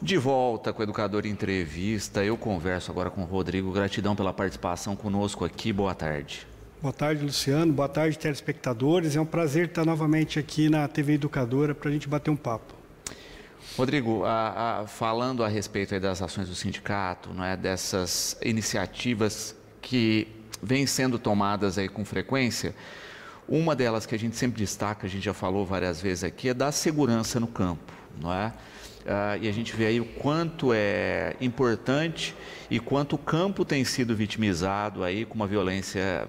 De volta com o Educador Entrevista, eu converso agora com o Rodrigo. Gratidão pela participação conosco aqui, boa tarde. Boa tarde, Luciano, boa tarde, telespectadores. É um prazer estar novamente aqui na TV Educadora para a gente bater um papo. Rodrigo, falando a respeito aí das ações do sindicato, não é, dessas iniciativas que vêm sendo tomadas aí com frequência, uma delas que a gente sempre destaca, a gente já falou várias vezes aqui, é da segurança no campo, não é? E a gente vê aí o quanto é importante e quanto o campo tem sido vitimizado aí com uma violência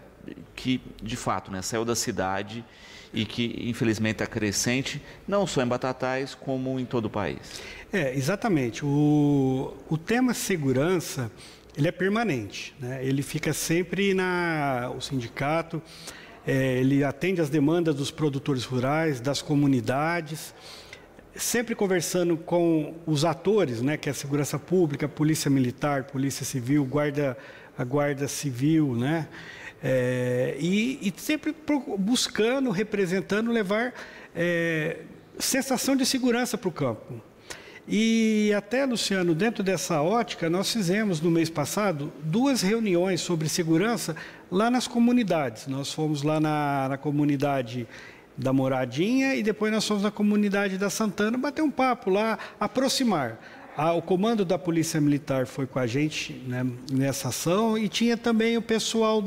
que, de fato, né, saiu da cidade e que, infelizmente, está crescente, não só em Batatais, como em todo o país. Exatamente. O tema segurança, ele é permanente, né? Ele fica sempre o sindicato, ele atende às demandas dos produtores rurais, das comunidades, sempre conversando com os atores, né, que é a segurança pública, a polícia militar, polícia civil, a guarda civil, né, e sempre buscando, representando, levar sensação de segurança para o campo. E até, Luciano, dentro dessa ótica, nós fizemos no mês passado 2 reuniões sobre segurança lá nas comunidades. Nós fomos lá na comunidade da Moradinha e depois nós fomos na comunidade da Santana bater um papo lá, aproximar. O comando da Polícia Militar foi com a gente, né, nessa ação, e tinha também o pessoal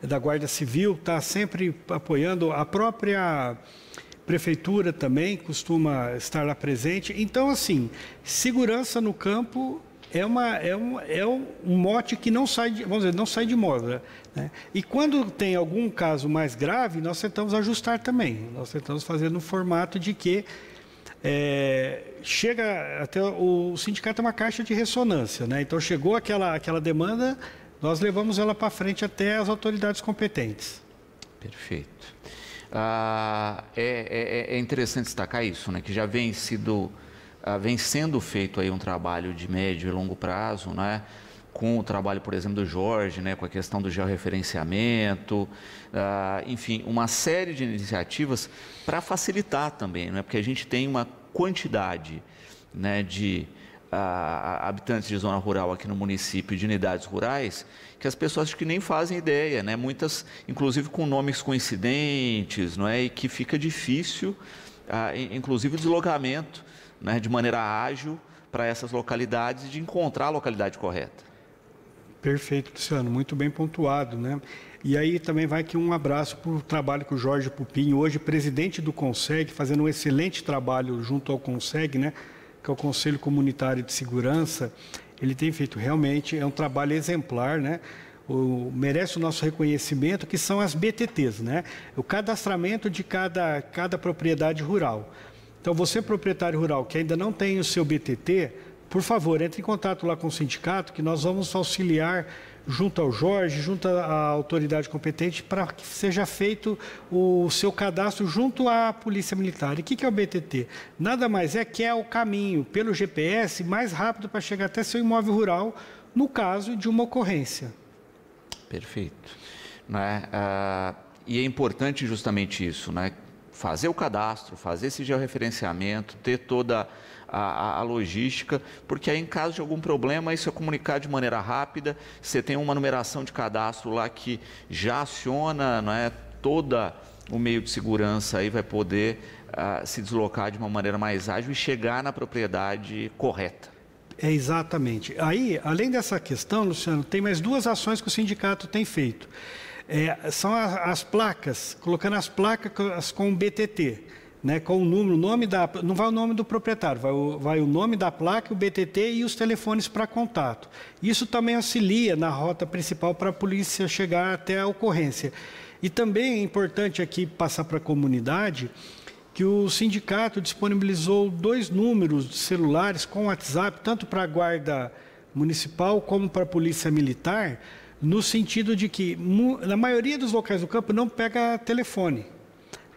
da Guarda Civil, que está sempre apoiando, a própria Prefeitura também costuma estar lá presente. Então, assim, segurança no campo é um mote que não sai de, vamos dizer, não sai de moda, né? E quando tem algum caso mais grave, nós tentamos ajustar também. Nós tentamos fazer no formato de que chega até o sindicato é uma caixa de ressonância, né? Então chegou aquela demanda, nós levamos ela para frente até as autoridades competentes. Perfeito. É interessante destacar isso, né? Que já vem sendo feito aí um trabalho de médio e longo prazo, né? Com o trabalho, por exemplo, do Jorge, né? Com a questão do georreferenciamento, enfim, uma série de iniciativas para facilitar também, né? Porque a gente tem uma quantidade, né, de habitantes de zona rural aqui no município, de unidades rurais, que as pessoas acho que nem fazem ideia, né? Muitas, inclusive, com nomes coincidentes, não é? E que fica difícil, inclusive, o deslocamento, né, de maneira ágil para essas localidades, de encontrar a localidade correta. Perfeito, Luciano, muito bem pontuado, né? E aí também vai aqui um abraço para o trabalho que o Jorge Pupim, hoje presidente do CONSEG, fazendo um excelente trabalho junto ao CONSEG, né, que é o Conselho Comunitário de Segurança. Ele tem feito realmente, é um trabalho exemplar, né? Merece o nosso reconhecimento, que são as BTTs, né? O cadastramento de cada propriedade rural. Então, você, proprietário rural, que ainda não tem o seu BTT, por favor, entre em contato lá com o sindicato, que nós vamos auxiliar junto ao Jorge, junto à autoridade competente, para que seja feito o seu cadastro junto à Polícia Militar. E o que é o BTT? Nada mais que é o caminho, pelo GPS, mais rápido para chegar até seu imóvel rural, no caso de uma ocorrência. Perfeito. Né? E é importante justamente isso, né? Fazer o cadastro, fazer esse georreferenciamento, ter toda a logística, porque aí em caso de algum problema, isso é comunicar de maneira rápida, você tem uma numeração de cadastro lá que já aciona, não é, toda o meio de segurança, aí vai poder se deslocar de uma maneira mais ágil e chegar na propriedade correta. Exatamente. Aí, além dessa questão, Luciano, tem mais 2 ações que o sindicato tem feito. São as placas, colocando as placas com BTT, né, com o número, não vai o nome do proprietário, vai o nome da placa, o BTT e os telefones para contato. Isso também auxilia na rota principal para a polícia chegar até a ocorrência. E também é importante aqui passar para a comunidade que o sindicato disponibilizou 2 números de celulares com WhatsApp, tanto para a Guarda Municipal como para a Polícia Militar, no sentido de que, na maioria dos locais do campo, não pega telefone.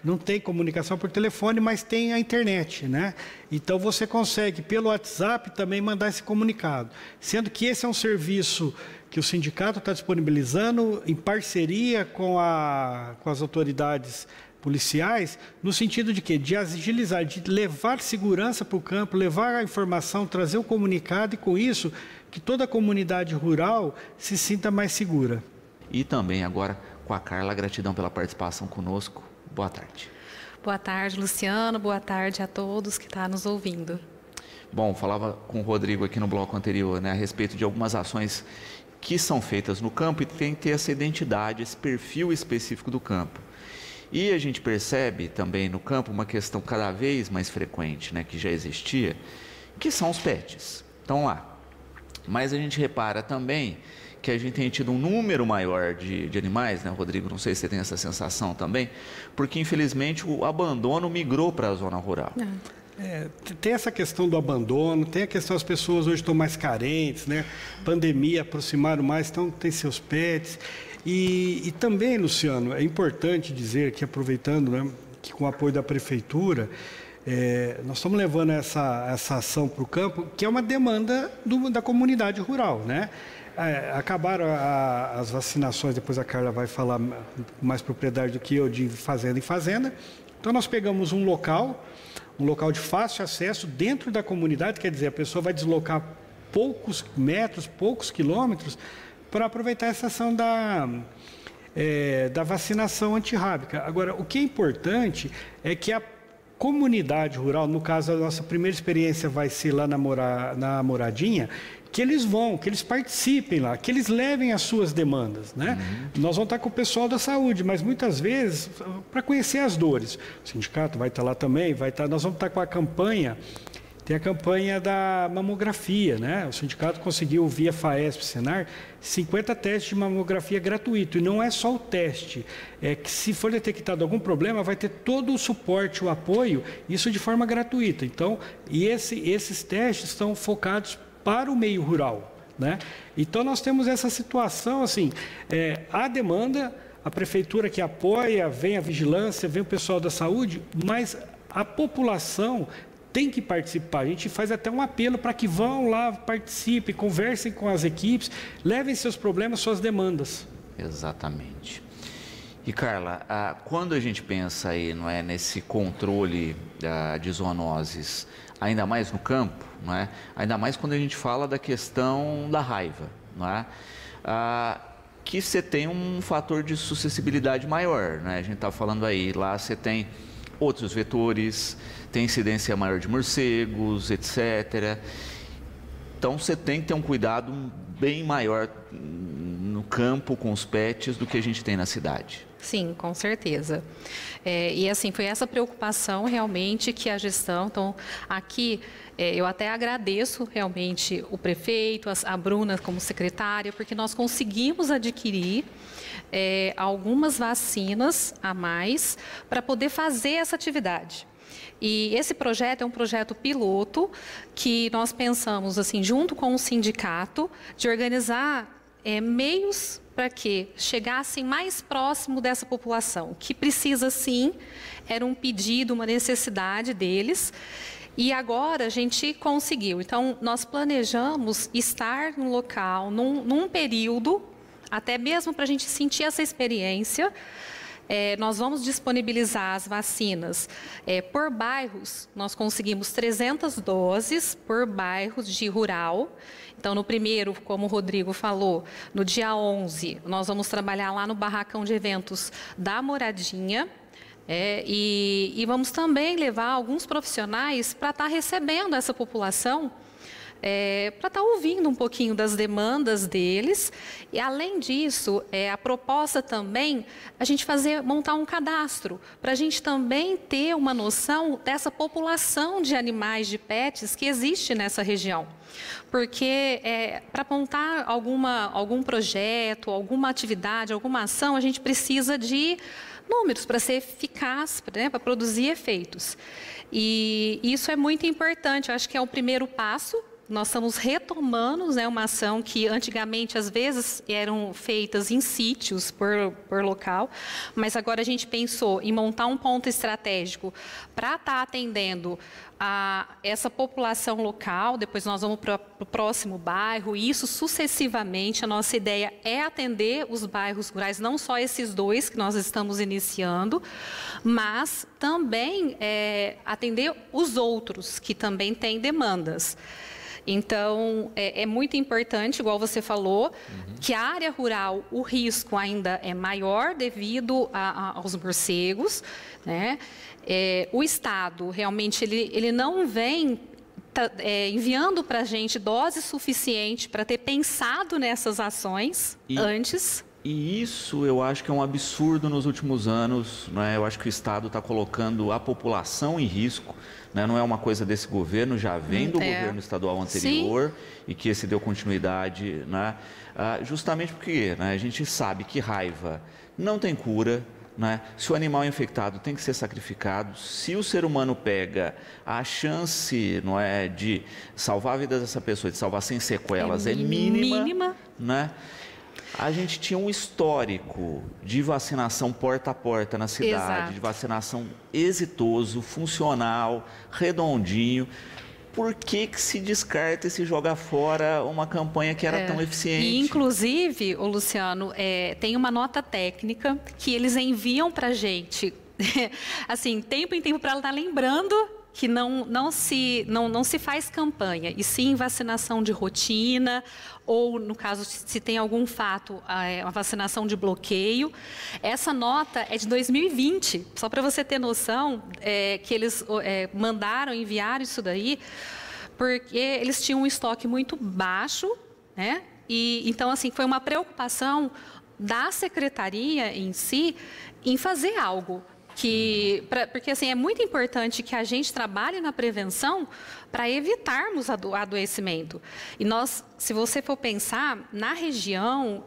Não tem comunicação por telefone, mas tem a internet, né? Então, você consegue, pelo WhatsApp, também mandar esse comunicado. Sendo que esse é um serviço que o sindicato está disponibilizando em parceria com as autoridades policiais, no sentido de quê? De agilizar, de levar segurança para o campo, levar a informação, trazer o comunicado e, com isso, que toda a comunidade rural se sinta mais segura. E também agora com a Carla, gratidão pela participação conosco. Boa tarde. Boa tarde, Luciano. Boa tarde a todos que estão nos ouvindo. Bom, falava com o Rodrigo aqui no bloco anterior, né, a respeito de algumas ações que são feitas no campo e tem que ter essa identidade, esse perfil específico do campo. E a gente percebe também no campo uma questão cada vez mais frequente, né, que já existia, que são os pets. Estão lá. Mas a gente repara também que a gente tem tido um número maior de animais, né, Rodrigo? Não sei se você tem essa sensação também, porque infelizmente o abandono migrou para a zona rural. Tem essa questão do abandono, tem a questão das pessoas hoje estão mais carentes, né? Pandemia aproximaram mais, então tem seus pets. E também, Luciano, é importante dizer que, aproveitando, né, que com o apoio da Prefeitura, nós estamos levando essa ação para o campo, que é uma demanda da comunidade rural, né? Acabaram as vacinações, depois a Carla vai falar mais propriedade do que eu, de fazenda em fazenda. Então, nós pegamos um local de fácil acesso dentro da comunidade, quer dizer, a pessoa vai deslocar poucos metros, poucos quilômetros, para aproveitar essa ação da vacinação antirrábica. Agora, o que é importante é que a comunidade rural, no caso, a nossa primeira experiência vai ser lá na Moradinha, que eles participem lá, que eles levem as suas demandas, né? Nós vamos estar com o pessoal da saúde, mas muitas vezes, para conhecer as dores, o sindicato vai estar lá também, nós vamos estar com a campanha, tem a campanha da mamografia, né? O sindicato conseguiu, via FAESP, Senar, 50 testes de mamografia gratuito, e não é só o teste, é que se for detectado algum problema, vai ter todo o suporte, o apoio, isso de forma gratuita. Então, esses testes estão focados para o meio rural, né? Então, nós temos essa situação, assim, a demanda, a prefeitura que apoia, vem a vigilância, vem o pessoal da saúde, mas a população tem que participar. A gente faz até um apelo para que vão lá, participem, conversem com as equipes, levem seus problemas, suas demandas. Exatamente. E, Carla, quando a gente pensa aí, não é, nesse controle de zoonoses, ainda mais no campo, não é? Ainda mais quando a gente fala da questão da raiva, não é? Que você tem um fator de suscessibilidade maior, né? A gente está falando aí, lá você tem outros vetores, tem incidência maior de morcegos, etc. Então você tem que ter um cuidado bem maior no campo com os pets do que a gente tem na cidade. Sim, com certeza. E assim, foi essa preocupação realmente que a gestão, então aqui eu até agradeço realmente o prefeito, a Bruna como secretária, porque nós conseguimos adquirir algumas vacinas a mais para poder fazer essa atividade. E esse projeto é um projeto piloto que nós pensamos, assim, junto com o sindicato, de organizar meios para que chegassem mais próximo dessa população, que precisa sim, era um pedido, uma necessidade deles, e agora a gente conseguiu. Então, nós planejamos estar no local, num período, até mesmo para a gente sentir essa experiência. Nós vamos disponibilizar as vacinas por bairros. Nós conseguimos 300 doses por bairros de rural. Então, no primeiro, como o Rodrigo falou, no dia 11, nós vamos trabalhar lá no barracão de eventos da Moradinha. E vamos também levar alguns profissionais para estar recebendo essa população, para estar ouvindo um pouquinho das demandas deles. E, além disso, a proposta também, a gente montar um cadastro, para a gente também ter uma noção dessa população de animais, de pets que existe nessa região. Porque para montar algum projeto, alguma atividade, alguma ação, a gente precisa de números para ser eficaz, né, para produzir efeitos. E isso é muito importante, eu acho que é o primeiro passo nós estamos retomando, né, uma ação que antigamente, às vezes, eram feitas em sítios por local, mas agora a gente pensou em montar um ponto estratégico para estar atendendo a essa população local, depois nós vamos para o próximo bairro, e isso sucessivamente. A nossa ideia é atender os bairros rurais, não só esses 2 que nós estamos iniciando, mas também atender os outros que também têm demandas. Então, é muito importante, igual você falou, que a área rural, o risco ainda é maior devido aos morcegos, né? O Estado, realmente, ele não vem enviando para a gente dose suficiente para ter pensado nessas ações antes. E isso eu acho que é um absurdo nos últimos anos, né? Eu acho que o Estado está colocando a população em risco, né? Não é uma coisa desse governo, já vem do governo estadual anterior. Sim. E que esse deu continuidade, né? Justamente porque, né, a gente sabe que raiva não tem cura, né? Se o animal é infectado tem que ser sacrificado. Se o ser humano pega, a chance, não é, de salvar a vida dessa pessoa, de salvar sem sequelas, é mínima. Né? A gente tinha um histórico de vacinação porta a porta na cidade. Exato. De vacinação exitoso, funcional, redondinho. Por que se descarta e se joga fora uma campanha que era tão eficiente? E, inclusive, Luciano, tem uma nota técnica que eles enviam para a gente, assim, tempo em tempo, para ela estar lembrando que não se faz campanha, e sim vacinação de rotina, ou, no caso, se tem algum fato, uma vacinação de bloqueio. Essa nota é de 2020, só para você ter noção, que eles enviaram isso daí, porque eles tinham um estoque muito baixo, né? E, então, assim, foi uma preocupação da secretaria em si em fazer algo. Porque assim, é muito importante que a gente trabalhe na prevenção para evitarmos o adoecimento. E nós, se você for pensar, na região,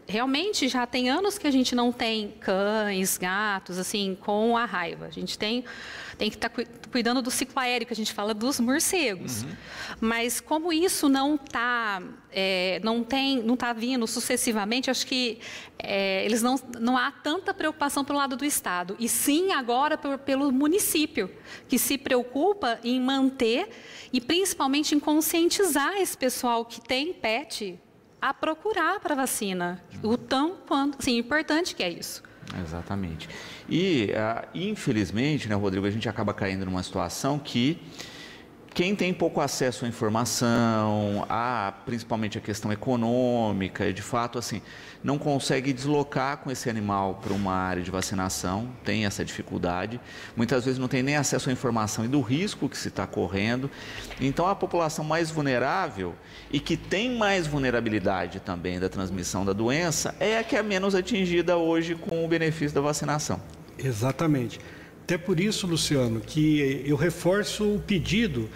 realmente já tem anos que a gente não tem cães, gatos, assim, com a raiva. A gente tem que estar cuidando do ciclo aéreo, que a gente fala dos morcegos. Mas como isso não está vindo sucessivamente, acho que não há tanta preocupação pelo lado do Estado, e sim agora pelo município, que se preocupa em manter e principalmente em conscientizar esse pessoal que tem pet a procurar para vacina, o tão quanto, assim, importante que é isso. Exatamente. E, infelizmente, né, Rodrigo, a gente acaba caindo numa situação que quem tem pouco acesso à informação, principalmente a questão econômica, de fato, assim, não consegue deslocar com esse animal para uma área de vacinação, tem essa dificuldade. Muitas vezes não tem nem acesso à informação e do risco que se está correndo. Então, a população mais vulnerável e que tem mais vulnerabilidade também da transmissão da doença é a que é menos atingida hoje com o benefício da vacinação. Exatamente. Até por isso, Luciano, que eu reforço o pedido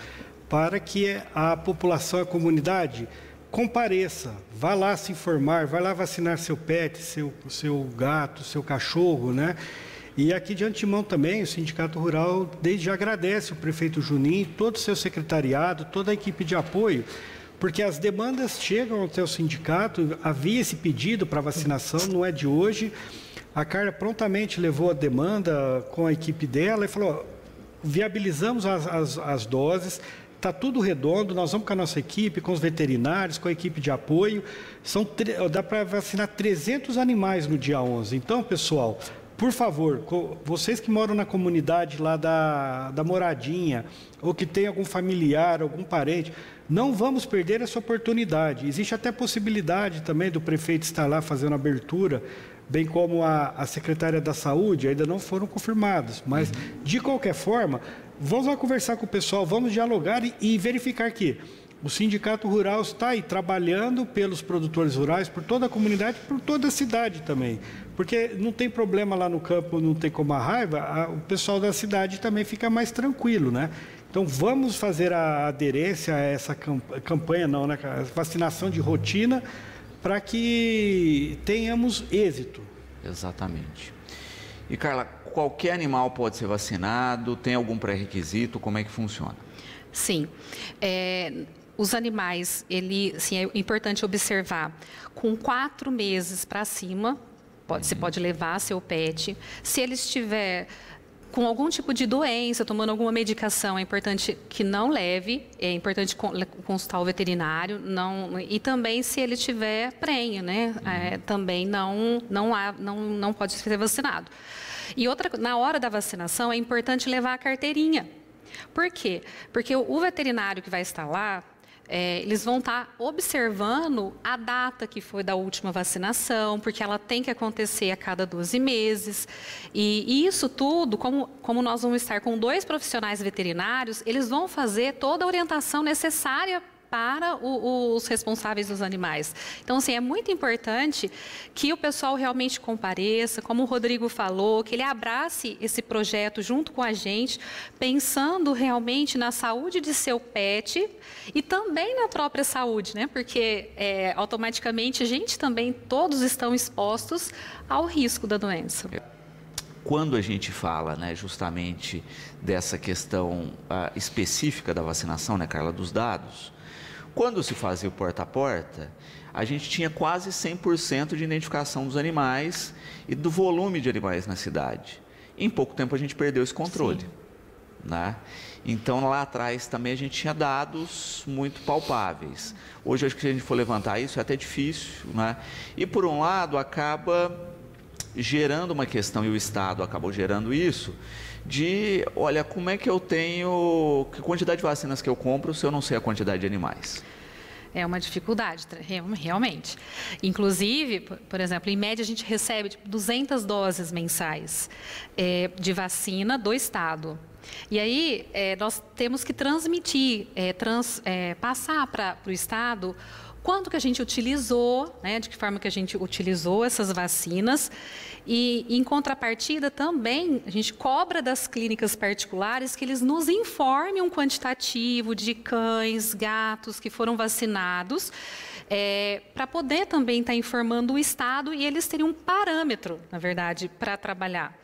para que a população, a comunidade, compareça, vá lá se informar, vá lá vacinar seu pet, seu gato, seu cachorro, né? E aqui de antemão também, o Sindicato Rural desde já agradece o prefeito Juninho, todo o seu secretariado, toda a equipe de apoio, porque as demandas chegam até o sindicato, havia esse pedido para vacinação, não é de hoje. A Carla prontamente levou a demanda com a equipe dela e falou, viabilizamos as doses, está tudo redondo, nós vamos com a nossa equipe, com os veterinários, com a equipe de apoio. Dá para vacinar 300 animais no dia 11. Então, pessoal, por favor, vocês que moram na comunidade lá da Moradinha, ou que tem algum familiar, algum parente, não vamos perder essa oportunidade. Existe até possibilidade também do prefeito estar lá fazendo abertura, bem como a secretária da Saúde, ainda não foram confirmados. Mas, de qualquer forma, vamos lá conversar com o pessoal, vamos dialogar e verificar que o Sindicato Rural está aí trabalhando pelos produtores rurais, por toda a comunidade, por toda a cidade também. Porque não tem problema lá no campo, não tem como a raiva, o pessoal da cidade também fica mais tranquilo, né? Então, vamos fazer a aderência a essa campanha, a vacinação de rotina, para que tenhamos êxito. Exatamente. E, Carla, qualquer animal pode ser vacinado? Tem algum pré-requisito? Como é que funciona? Sim. os animais, assim, é importante observar, com 4 meses para cima, você pode levar seu pet. Se ele estiver com algum tipo de doença, tomando alguma medicação, é importante que não leve, é importante consultar o veterinário, e também se ele tiver prenha, né? Também não pode ser vacinado. E na hora da vacinação, é importante levar a carteirinha. Por quê? Porque o veterinário que vai estar lá, eles vão estar observando a data que foi da última vacinação, porque ela tem que acontecer a cada 12 meses. E isso tudo, como nós vamos estar com 2 profissionais veterinários, eles vão fazer toda a orientação necessária para os responsáveis dos animais. Então, assim, é muito importante que o pessoal realmente compareça, como o Rodrigo falou, que ele abrace esse projeto junto com a gente, pensando realmente na saúde de seu pet e também na própria saúde, né? Porque automaticamente a gente também, todos estão expostos ao risco da doença. Quando a gente fala, né, justamente dessa questão específica da vacinação, né, Carla, dos dados, quando se fazia o porta a porta, a gente tinha quase 100% de identificação dos animais e do volume de animais na cidade. Em pouco tempo a gente perdeu esse controle, né? Então lá atrás também a gente tinha dados muito palpáveis. Hoje acho que se a gente for levantar isso é até difícil, né? E por um lado acaba gerando uma questão, e o Estado acabou gerando isso, de, olha, como é que eu tenho, que quantidade de vacinas que eu compro se eu não sei a quantidade de animais? É uma dificuldade, realmente. Inclusive, por exemplo, em média a gente recebe 200 doses mensais de vacina do Estado. E aí nós temos que transmitir, passar para o Estado quanto que a gente utilizou, né, de que forma que a gente utilizou essas vacinas. E, em contrapartida, também, a gente cobra das clínicas particulares que eles nos informem um quantitativo de cães, gatos que foram vacinados, para poder também estar informando o Estado e eles terem um parâmetro, na verdade, para trabalhar.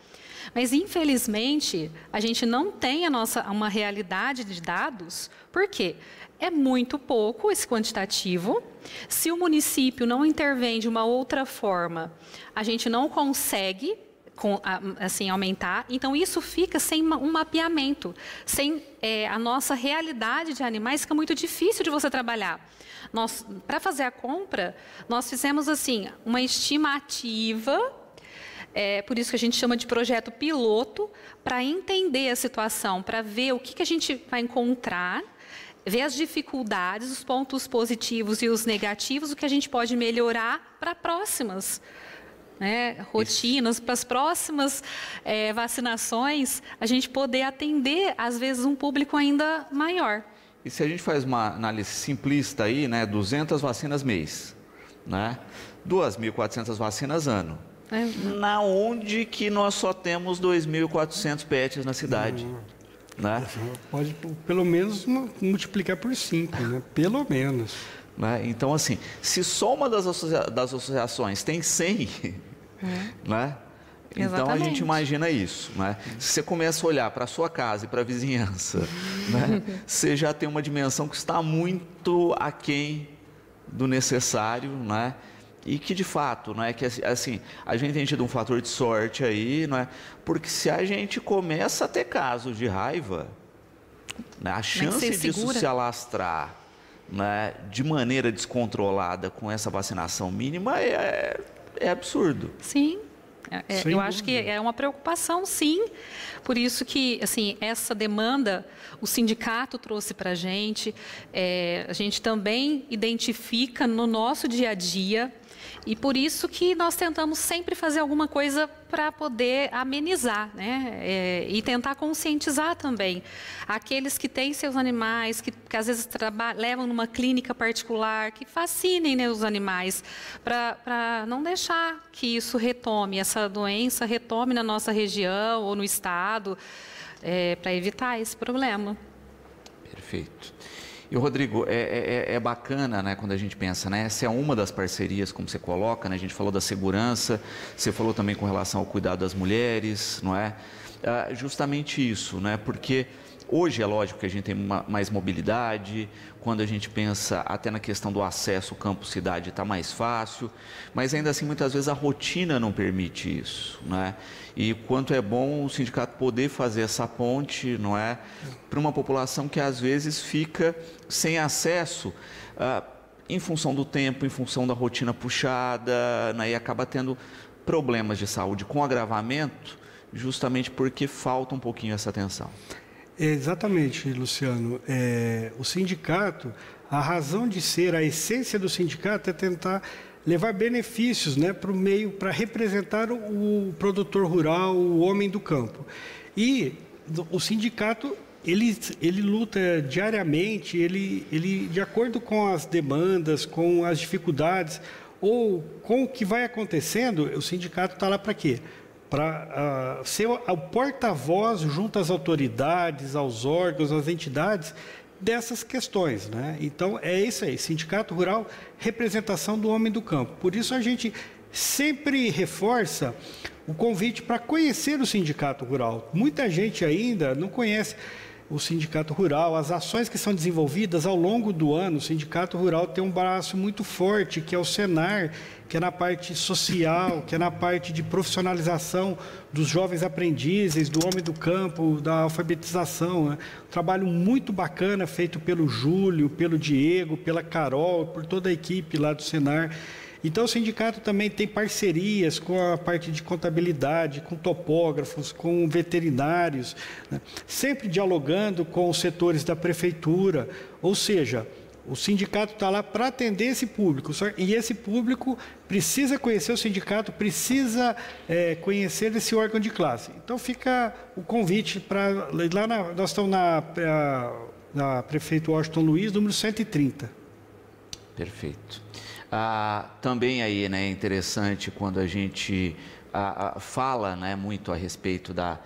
Mas, infelizmente, a gente não tem uma realidade de dados. Por quê? É muito pouco esse quantitativo. Se o município não intervém de uma outra forma, a gente não consegue assim, aumentar. Então, isso fica sem um mapeamento. Sem a nossa realidade de animais, fica muito difícil de você trabalhar. Para fazer a compra, nós fizemos assim, uma estimativa. Por isso que a gente chama de projeto piloto, para entender a situação, para ver o que a gente vai encontrar, ver as dificuldades, os pontos positivos e os negativos, o que a gente pode melhorar para próximas rotinas, para as próximas vacinações, a gente poder atender, às vezes, um público ainda maior. E se a gente faz uma análise simplista aí, né, 200 vacinas mês, né, 2.400 vacinas ano. Na onde que nós só temos 2.400 pets na cidade? Né? Pode, pelo menos, multiplicar por 5, né? Pelo menos. Né? Então, assim, se só uma das associações tem 100, né? Então a gente imagina isso, né? Se você começa a olhar para a sua casa e para a vizinhança, né? Você já tem uma dimensão que está muito aquém do necessário, né? E que, de fato, não é que assim, a gente tem tido um fator de sorte aí, não é? Porque se a gente começa a ter casos de raiva, né, a chance disso se alastrar, né, de maneira descontrolada com essa vacinação mínima é absurdo. Sim. Eu acho que é uma preocupação, sim. Por isso que, assim, essa demanda, o sindicato trouxe para a gente também identifica no nosso dia a dia, e por isso que nós tentamos sempre fazer alguma coisa para poder amenizar, né? E tentar conscientizar também aqueles que têm seus animais, que às vezes levam numa clínica particular, que vacinem, né, os animais, para não deixar que isso retome, essa doença retome na nossa região ou no estado, para evitar esse problema. Perfeito. E, Rodrigo, é bacana, né, quando a gente pensa, né, essa é uma das parcerias, como você coloca, né, a gente falou da segurança, você falou também com relação ao cuidado das mulheres, não é? Justamente isso, né, porque Hoje é lógico que a gente tem mais mobilidade, quando a gente pensa até na questão do acesso campo-cidade está mais fácil, mas ainda assim muitas vezes a rotina não permite isso, não é? E quanto é bom o sindicato poder fazer essa ponte, não é, para uma população que às vezes fica sem acesso em função do tempo, em função da rotina puxada, né, e acaba tendo problemas de saúde com agravamento, justamente porque falta um pouquinho essa atenção. Exatamente, Luciano. O sindicato, a razão de ser, a essência do sindicato é tentar levar benefícios, né, para o meio, para representar o produtor rural, o homem do campo. E o sindicato, ele luta diariamente, ele de acordo com as demandas, com as dificuldades, ou com o que vai acontecendo, o sindicato está lá para quê? Para ser o porta-voz junto às autoridades, aos órgãos, às entidades dessas questões, né? Então, é isso aí, Sindicato Rural, representação do homem do campo. Por isso, a gente sempre reforça o convite para conhecer o Sindicato Rural. Muita gente ainda não conhece o Sindicato Rural, as ações que são desenvolvidas ao longo do ano. O Sindicato Rural tem um braço muito forte, que é o Senar, que é na parte social, que é na parte de profissionalização dos jovens aprendizes, do homem do campo, da alfabetização, né? Um trabalho muito bacana feito pelo Júlio, pelo Diego, pela Carol, por toda a equipe lá do Senar. Então, o sindicato também tem parcerias com a parte de contabilidade, com topógrafos, com veterinários, né? Sempre dialogando com os setores da prefeitura. Ou seja, o sindicato está lá para atender esse público. E esse público precisa conhecer o sindicato, precisa conhecer esse órgão de classe. Então, fica o convite para... Nós estamos na Prefeito Washington Luiz, número 130. Perfeito. Também aí, né, é interessante quando a gente fala, né, muito a respeito da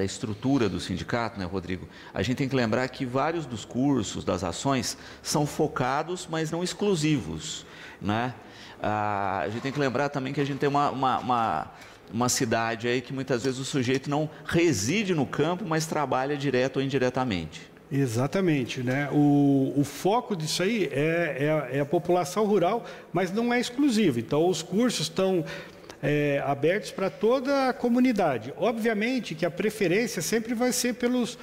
estrutura do sindicato, né, Rodrigo? A gente tem que lembrar que vários dos cursos, das ações, são focados, mas não exclusivos, né? A gente tem que lembrar também que a gente tem uma cidade aí que muitas vezes o sujeito não reside no campo, mas trabalha direto ou indiretamente. Exatamente, né? O foco disso aí é a população rural, mas não é exclusivo. Então, os cursos estão abertos para toda a comunidade. Obviamente que a preferência sempre vai ser pelos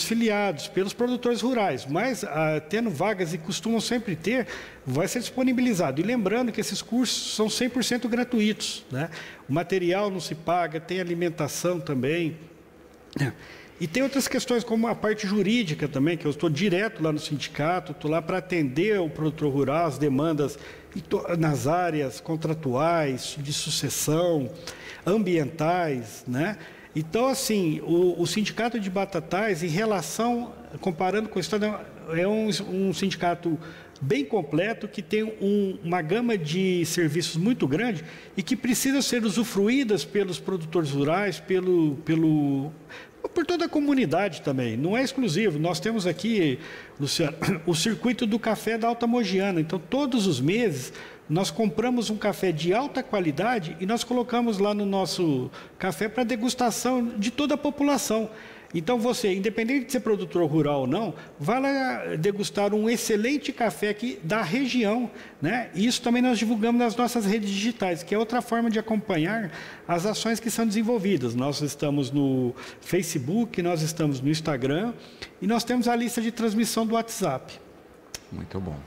filiados, pelos produtores rurais, mas tendo vagas, e costumam sempre ter, vai ser disponibilizado. E lembrando que esses cursos são 100% gratuitos, né? O material não se paga, tem alimentação também. E tem outras questões, como a parte jurídica também, que eu estou direto lá no sindicato, estou lá para atender o produtor rural, as demandas nas áreas contratuais, de sucessão, ambientais, né? Então, assim, o sindicato de Batatais, em relação, comparando com o Estado, é um sindicato bem completo, que tem uma gama de serviços muito grande e que precisa ser usufruídas pelos produtores rurais, por toda a comunidade também, não é exclusivo. Nós temos aqui, Luciano, o circuito do café da Alta Mogiana. Então, todos os meses, nós compramos um café de alta qualidade e nós colocamos lá no nosso café para degustação de toda a população. Então, você, independente de ser produtor rural ou não, vai lá degustar um excelente café aqui da região, né? E isso também nós divulgamos nas nossas redes digitais, que é outra forma de acompanhar as ações que são desenvolvidas. Nós estamos no Facebook, nós estamos no Instagram e nós temos a lista de transmissão do WhatsApp. Muito bom.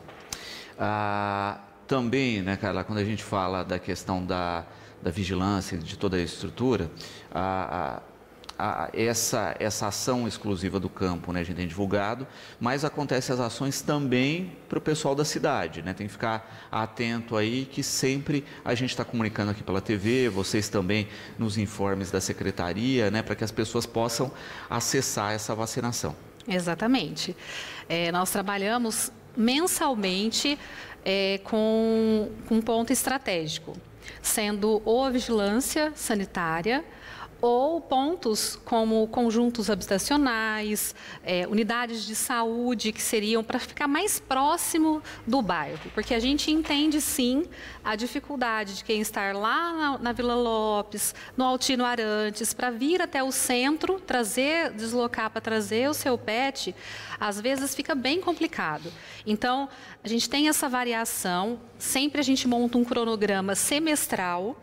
Também, né, Carla, quando a gente fala da questão da vigilância, de toda a estrutura, essa ação exclusiva do campo, né, a gente tem divulgado, mas acontece as ações também para o pessoal da cidade, né? Tem que ficar atento aí que sempre a gente está comunicando aqui pela TV, vocês também nos informes da secretaria, né, para que as pessoas possam acessar essa vacinação. Exatamente. Nós trabalhamos mensalmente com um ponto estratégico, sendo ou a vigilância sanitária ou pontos como conjuntos habitacionais, unidades de saúde, que seriam para ficar mais próximo do bairro, porque a gente entende sim a dificuldade de quem estar lá na Vila Lopes, no Altino Arantes, para vir até o centro, deslocar para trazer o seu pet, às vezes fica bem complicado. Então, a gente tem essa variação, sempre a gente monta um cronograma semestral,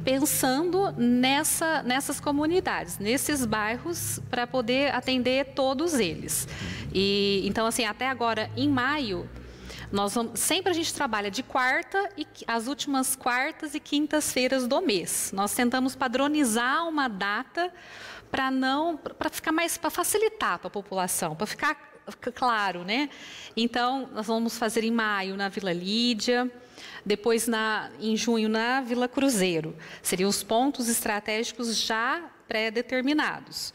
pensando nessas comunidades, nesses bairros, para poder atender todos eles. E então, assim, até agora, em maio, sempre a gente trabalha de quarta e as últimas quartas e quintas-feiras do mês. Nós tentamos padronizar uma data para ficar mais, para facilitar para a população, para ficar claro, né? Então, nós vamos fazer em maio na Vila Lídia, depois em junho na Vila Cruzeiro. Seriam os pontos estratégicos já pré-determinados.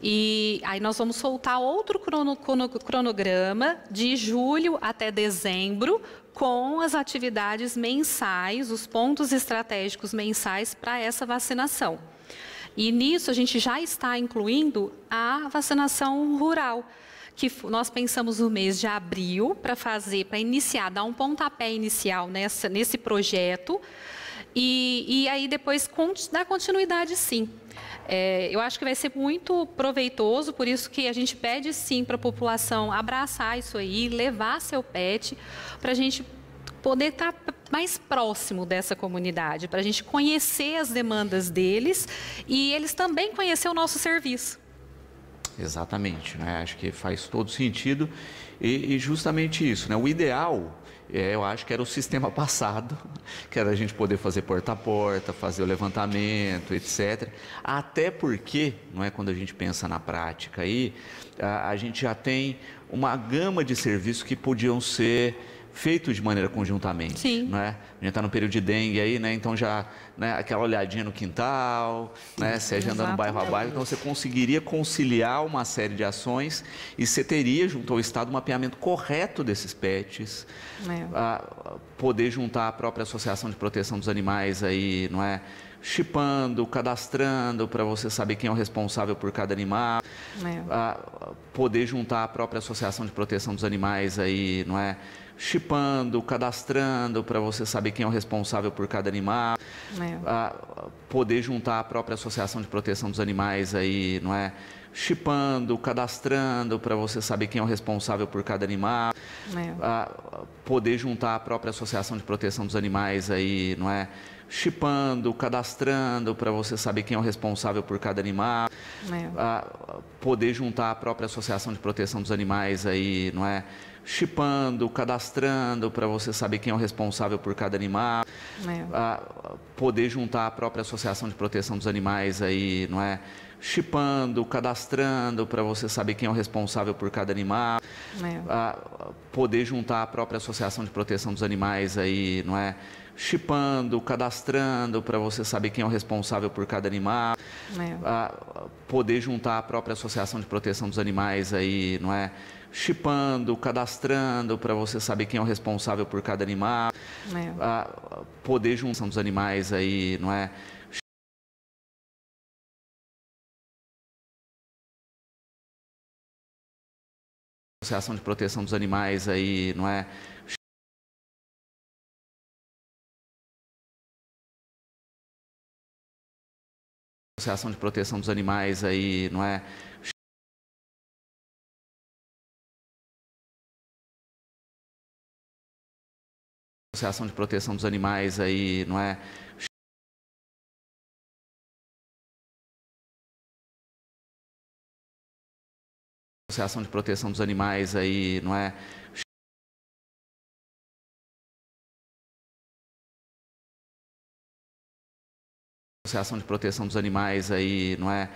E aí nós vamos soltar outro cronograma de julho até dezembro, com as atividades mensais, os pontos estratégicos mensais para essa vacinação. E nisso a gente já está incluindo a vacinação rural, que nós pensamos no mês de abril para iniciar, dar um pontapé inicial nesse projeto e aí depois dar continuidade, sim. Eu acho que vai ser muito proveitoso, por isso que a gente pede sim para a população abraçar isso aí, levar seu pet, para a gente poder estar mais próximo dessa comunidade, para a gente conhecer as demandas deles e eles também conhecer o nosso serviço. Exatamente, né? Acho que faz todo sentido e justamente isso, né? O ideal, eu acho que era o sistema passado, que era a gente poder fazer porta a porta, fazer o levantamento, etc. Até porque, não é, quando a gente pensa na prática aí, a gente já tem uma gama de serviços que podiam ser feitos de maneira conjuntamente. Sim. Né? A gente está no período de dengue aí, né? Então já, né, aquela olhadinha no quintal, né? Você andando bairro a bairro, então você conseguiria conciliar uma série de ações e você teria, junto ao Estado, um mapeamento correto desses pets, poder juntar a própria Associação de Proteção dos Animais aí, não é? Chipando, cadastrando para você saber quem é o responsável por cada animal, poder juntar a própria Associação de Proteção dos Animais aí, não é? Chipando, cadastrando para você saber quem é o responsável por cada animal, poder juntar a própria Associação de Proteção dos Animais aí, não é? Chipando, cadastrando para você saber quem é o responsável por cada animal, poder juntar a própria Associação de Proteção dos Animais aí, não é? Chipando, cadastrando para você saber quem é o responsável por cada animal, poder juntar a própria Associação de Proteção dos Animais aí, não é? Chipando, cadastrando para você saber quem é o responsável por cada animal, poder juntar a própria Associação de Proteção dos Animais aí, não é? Chipando, cadastrando para você saber quem é o responsável por cada animal, poder juntar a própria Associação de Proteção dos Animais aí, não é? Chipando, cadastrando para você saber quem é o responsável por cada animal, poder juntar a própria Associação de Proteção dos Animais aí, não é? Chipando, cadastrando para você saber quem é o responsável por cada animal, poder juntar dos animais aí, não é? Associação de Proteção dos Animais aí, não é? Associação de Proteção dos Animais aí, não é? Associação de Proteção dos Animais aí, não é? Associação de Proteção dos Animais aí, não é? Associação de Proteção dos Animais aí, não é?